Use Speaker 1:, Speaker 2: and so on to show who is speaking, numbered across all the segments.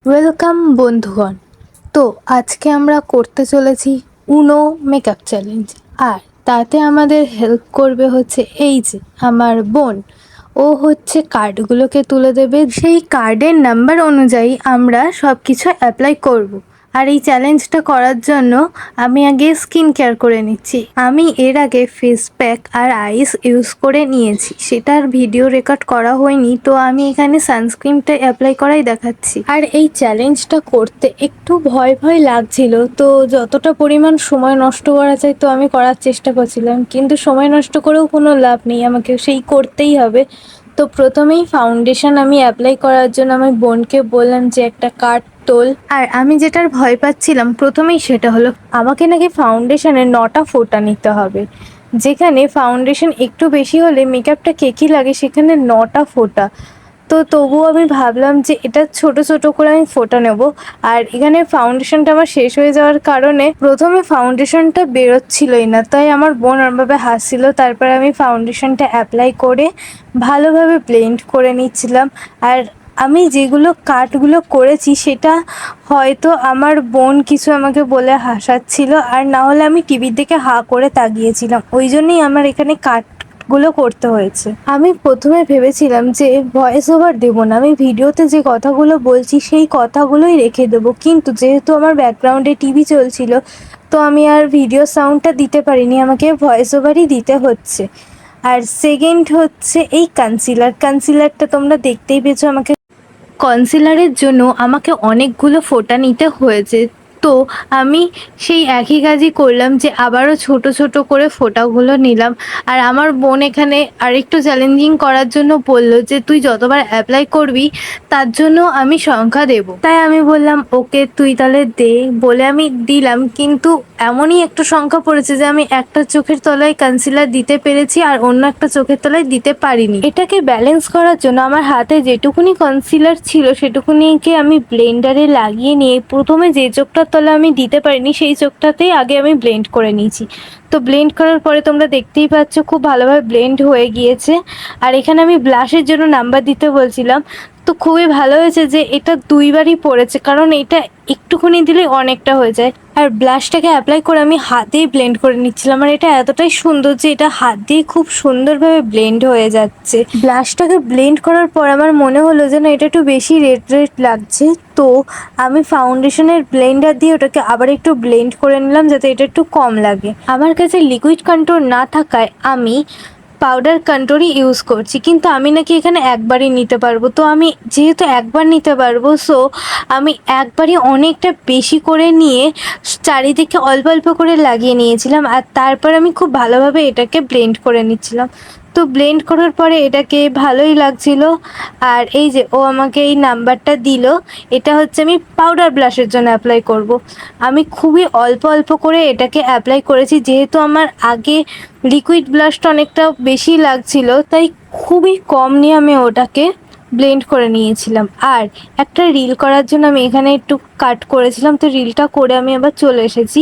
Speaker 1: Welcome বন্ধুগণ। তো আজকে আমরা করতে চলেছি উনো মেকআপ চ্যালেঞ্জ। আর তাতে আমাদের হেল্প করবে হচ্ছে এই যে আমার বোন। ও হচ্ছে কার্ডগুলোকে তুলে দেবে, সেই কার্ডের নাম্বার অনুযায়ী আমরা সব কিছু অ্যাপ্লাই করব। আর এই চ্যালেঞ্জটা করার জন্য আমি আগে স্কিন কেয়ার করে নিচ্ছি। আমি এর আগে ফেস প্যাক আর আইস ইউজ করে নিয়েছি, সেটার ভিডিও রেকর্ড করা হয়নি, তো আমি এখানে সানস্ক্রিনটা অ্যাপ্লাই করাই দেখাচ্ছি। আর এই চ্যালেঞ্জটা করতে একটু ভয় ভয় লাগছিল, তো যতটা পরিমাণ সময় নষ্ট করা যায় তো আমি করার চেষ্টা করছিলাম, কিন্তু সময় নষ্ট করেও কোনো লাভ নেই, আমাকে সেই করতেই হবে। তো প্রথমেই ফাউন্ডেশন আমি অ্যাপ্লাই করার জন্য আমি বোনকে বললাম যে একটা কার্ড তোল। আর আমি যেটার ভয় পাচ্ছিলাম প্রথমেই সেটা হলো আমাকে নাকি ফাউন্ডেশনে 9টা ফোঁটা নিতে হবে, যেখানে ফাউন্ডেশন একটু বেশি হলে মেকআপটা কেকি লাগে, সেখানে 9টা ফোঁটা। তো তবুও আমি ভাবলাম যে এটা ছোট ছোট করে আমি ফোঁটা নেব। আর এখানে ফাউন্ডেশনটা আমার শেষ হয়ে যাওয়ার কারণে প্রথমে ফাউন্ডেশনটা বেরোচ্ছিলই না, তাই আমার বোন ওরমভাবে হাসছিল। তারপর আমি ফাউন্ডেশনটা অ্যাপ্লাই করে ভালোভাবে ব্লেন্ড করে নিচ্ছিলাম। আর আমি যেগুলো কাটগুলো করেছি সেটা হয়তো আমার বোন কিছু আমাকে বলে হাসাচ্ছিল, আর না হলে আমি টিভির দিকে হাঁ করে তাকিয়েছিলাম, ওই জন্যই আমার এখানে কাটগুলো করতে হয়েছে। আমি প্রথমে ভেবেছিলাম যে ভয়েস ওভার দেবো না, আমি ভিডিওতে যে কথাগুলো বলছি সেই কথাগুলোই রেখে দেবো, কিন্তু যেহেতু আমার ব্যাকগ্রাউন্ডে টিভি চলছিল তো আমি আর ভিডিও সাউন্ডটা দিতে পারিনি, আমাকে ভয়েস ওভারই দিতে হচ্ছে। আর সেকেন্ড হচ্ছে এই কনসিলারটা তোমরা দেখতেই পেয়েছো। আমাকে কনসিলারের জন্য আমাকে অনেকগুলো ফোঁটা নিতে হয়েছে, তো আমি সেই একই কাজই করলাম যে আবারও ছোট ছোট করে ফোঁটাগুলো নিলাম। আর আমার বোন এখানে আরেকটু চ্যালেঞ্জিং করার জন্য বলল যে তুই যতবার অ্যাপ্লাই করবি তার জন্য আমি সংখ্যা দেব। তাই আমি বললাম ওকে তুই তাহলে দে, বলে আমি দিলাম, কিন্তু এমনই একটা সংখ্যা পড়েছে যে আমি একটা চোখের তলায় কনসিলার দিতে পেরেছি আর অন্য একটা চোখের তলায় দিতে পারিনি। এটাকে ব্যালেন্স করার জন্য আমার হাতে যেটুকুনি কনসিলার ছিল সেটুকুনিকে আমি ব্লেন্ডারে লাগিয়ে নিয়ে প্রথমে যে চোখটার তলায় আমি দিতে পারিনি সেই চোখটাতেই আগে আমি ব্লেন্ড করে নিয়েছি। তো ব্লেন্ড করার পরে তোমরা দেখতেই পাচ্ছ খুব ভালোভাবে ব্লেন্ড হয়ে গিয়েছে। আর এখানে আমি ব্লাশের জন্য নাম্বার দিতে বলছিলাম, তো খুবই ভালো হয়েছে যে এটা দুইবারই পড়েছে, কারণ এটা একটুখানি দিলেই অনেকটা হয়ে যায়। আর ব্লাশটাকে অ্যাপ্লাই করে আমি হাতেই ব্লেন্ড করে নিচ্ছিলাম, আর এটা এতটাই সুন্দর যে এটা হাত দিয়ে খুব সুন্দরভাবে ব্লেন্ড হয়ে যাচ্ছে। ব্লাশটাকে ব্লেন্ড করার পর আমার মনে হলো যেন এটা একটু বেশি রেড রেড লাগছে, তো আমি ফাউন্ডেশনের ব্লেন্ডার দিয়ে ওটাকে আবার একটু ব্লেন্ড করে নিলাম যাতে এটা একটু কম লাগে। আমার কাছে লিকুইড কন্ট্রোল না থাকায় আমি পাউডার কন্ট্রোলই ইউজ করছি, কিন্তু আমি নাকি এখানে একবারই নিতে পারবো, তো আমি যেহেতু একবার নিতে পারবো সো আমি একবারই অনেকটা বেশি করে নিয়ে চারিদিকে অল্প অল্প করে লাগিয়ে নিয়েছিলাম। আর তারপর আমি খুব ভালোভাবে এটাকে ব্লেন্ড করে নিচ্ছিলাম। তো ব্লেন্ড করার পরে এটাকে ভালোই লাগছিল। আর এই যে ও আমাকে এই নাম্বারটা দিল, এটা হচ্ছে আমি পাউডার ব্লাশের জন্য অ্যাপ্লাই করব। আমি খুবই অল্প অল্প করে এটাকে অ্যাপ্লাই করেছি, যেহেতু আমার আগে লিকুইড ব্লাশটা অনেকটা বেশি লাগছিল, তাই খুবই কম নিয়ে আমি ওটাকে ব্লেন্ড করে নিয়েছিলাম। আর একটা রিল করার জন্য আমি এখানে একটু কাট করেছিলাম, তো রিলটা করে আমি আবার চলে এসেছি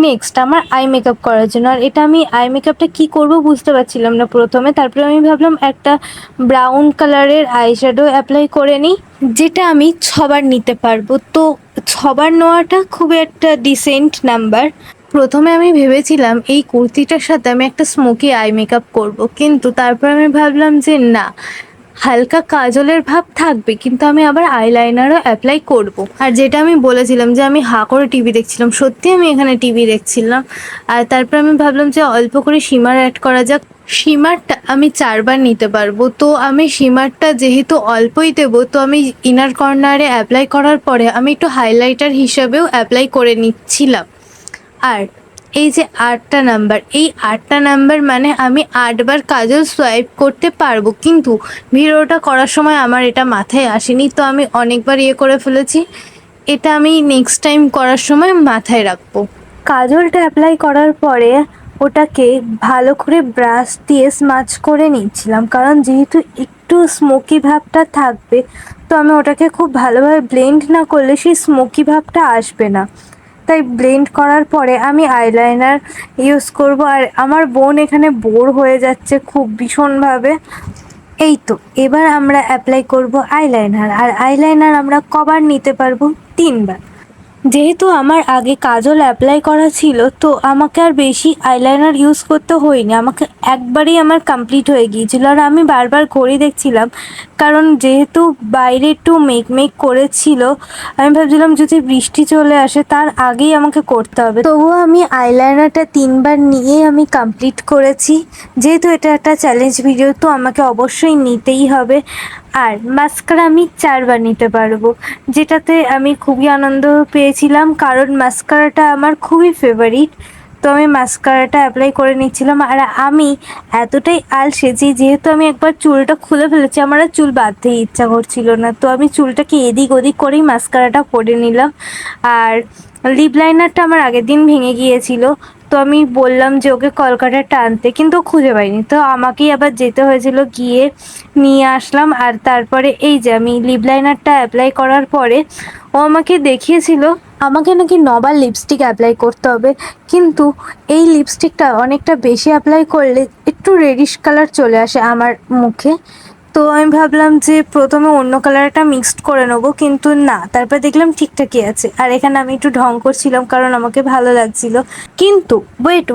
Speaker 1: নেক্সট আমার আই মেকআপ করার জন্য। আর এটা আমি আই মেকআপটা কী করব বুঝতে পারছিলাম না প্রথমে, তারপরে আমি ভাবলাম একটা ব্রাউন কালারের আই শ্যাডো অ্যাপ্লাই করে নিই, যেটা আমি 6বার নিতে পারবো। তো 6বার নেওয়াটা খুব একটা ডিসেন্ট নাম্বার। প্রথমে আমি ভেবেছিলাম এই কুর্তিটার সাথে আমি একটা স্মোকি আই মেকআপ করব, কিন্তু তারপর আমি ভাবলাম যে না, হালকা কাজলের ভাব থাকবে কিন্তু আমি আবার আইলাইনারও অ্যাপ্লাই করব। আর যেটা আমি বলেছিলাম যে আমি হাঁ করে টিভি দেখছিলাম, সত্যি আমি এখানে টিভি দেখছিলাম। আর তারপর আমি ভাবলাম যে অল্প করে শিমার অ্যাড করা যাক। শিমারটা আমি 4বার নিতে পারবো, তো আমি শিমারটা যেহেতু অল্পই দেবো তো আমি ইনার কর্নারে অ্যাপ্লাই করার পরে আমি একটু হাইলাইটার হিসাবেও অ্যাপ্লাই করে নিচ্ছিলাম। আর এই যে 8টা নাম্বার, এই 8টা নাম্বার মানে আমি 8বার কাজল সোয়াইপ করতে পারবো, কিন্তু ভিডিওটা করার সময় আমার এটা মাথায় আসেনি, তো আমি অনেকবার করে ফেলেছি। এটা আমি নেক্সট টাইম করার সময় মাথায় রাখবো। কাজলটা অ্যাপ্লাই করার পরে ওটাকে ভালো করে ব্রাশ দিয়ে স্মাচ করে নিচ্ছিলাম, কারণ যেহেতু একটু স্মোকি ভাবটা থাকবে, তো আমি ওটাকে খুব ভালোভাবে ব্লেন্ড না করলে সেই স্মোকি ভাবটা আসবে না। তাই ব্লেন্ড করার পরে আমি আইলাইনার ইউজ করব। আর আমার বোন এখানে বোর হয়ে যাচ্ছে খুব ভীষণভাবে। এই তো এবার আমরা অ্যাপ্লাই করব আইলাইনার, আর আইলাইনার আমরা কবার নিতে পারবো? 3বার। যেহেতু আমার আগে কাজল অ্যাপ্লাই করা ছিল, তো আমাকে আর বেশি আইলাইনার ইউজ করতে হয়নি, আমাকে একবারেই আমার কমপ্লিট হয়ে গিয়েছিল। আর আমি বারবার করে দেখছিলাম, কারণ যেহেতু বাইরে একটু মেঘ করেছিল, আমি ভাবছিলাম যদি বৃষ্টি চলে আসে তার আগেই আমাকে করতে হবে। তবুও আমি আইলাইনারটা 3বার নিয়ে আমি কমপ্লিট করেছি। যেহেতু এটা একটা চ্যালেঞ্জ ভিডিও, তো আমাকে অবশ্যই নিতেই হবে। আর মাস্কারা আমি 4বার নিতে পারবো, যেটাতে আমি খুবই আনন্দ পেয়েছিলাম, কারণ মাস্কারাটা আমার খুবই ফেভারিট। তো আমি মাস্কারাটা অ্যাপ্লাই করে নিচ্ছিলাম। আর আমি এতটাই আলসে যে যেহেতু আমি একবার চুলটা খুলে ফেলেছি, আমার আর চুল বাঁধতে ইচ্ছা করছিল না, তো আমি চুলটাকে এদিক ওদিক করেই মাস্কারাটা পরে নিলাম। আর লিপ লাইনারটা আমার আগের দিন ভেঙে গিয়েছিল, তো আমি বললাম যে ওকে কলকাতাটা আনতে, কিন্তু ও খুঁজে পাইনি, তো আমাকেই আবার যেতে হয়েছিল, গিয়ে নিয়ে আসলাম। আর তারপরে এই যে আমি লিপ লাইনারটা অ্যাপ্লাই করার পরে ও আমাকে দেখিয়েছিল আমাকে নাকি 9বার লিপস্টিক অ্যাপ্লাই করতে হবে, কিন্তু এই লিপস্টিকটা অনেকটা বেশি অ্যাপ্লাই করলে একটু রেডিশ কালার চলে আসে আমার মুখে। তো আমি ভাবলাম যে প্রথমে অন্য কালারটা মিক্সড করে নেবো, কিন্তু না, তারপর দেখলাম ঠিকঠাকই আছে। আর এখানে আমি একটু ঢং করছিলাম কারণ আমাকে ভালো লাগছিল। কিন্তু ওয়েট,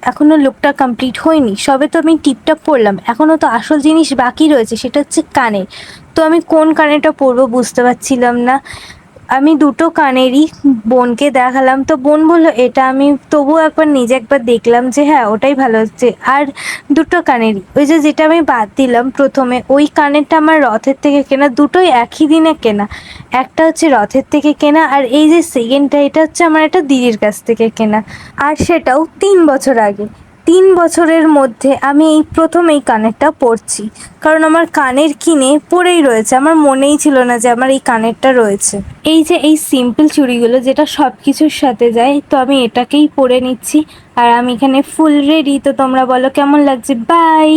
Speaker 1: এখনো লুকটা কমপ্লিট হয়নি, সবে তো আমি টিপটা পরলাম, এখনো তো আসল জিনিস বাকি রয়েছে, সেটা হচ্ছে কানের। তো আমি কোন কানেরটা পরবো বুঝতে পারছিলাম না। আমি দুটো কানেরই বোনকে দেখালাম, তো বোন বললো এটা, আমি তবুও একবার নিজে একবার দেখলাম যে হ্যাঁ ওটাই ভালো হচ্ছে। আর দুটো কানেরই ওই যে যেটা আমি বাদ দিলাম প্রথমে, ওই কানেরটা আমার রথের থেকে কেনা, দুটোই একই দিনে কেনা। একটা হচ্ছে রথের থেকে কেনা, আর এই যে সেকেন্ডটা, এটা হচ্ছে আমার একটা দিদির কাছ থেকে কেনা, আর সেটাও 3 বছর আগে। 3 বছরের মধ্যে আমি এই প্রথম এই কানেরটা পরছি, কারণ আমার কানের কিনে পরেই রয়েছে, আমার মনেই ছিল না যে আমার এই কানেরটা রয়েছে। এই যে এই সিম্পল চুড়িগুলো যেটা সব কিছুর সাথে যায়, তো আমি এটাকেই পরে নিচ্ছি। আর আমি এখানে ফুল রেডি, তো তোমরা বলো কেমন লাগছে। বাই।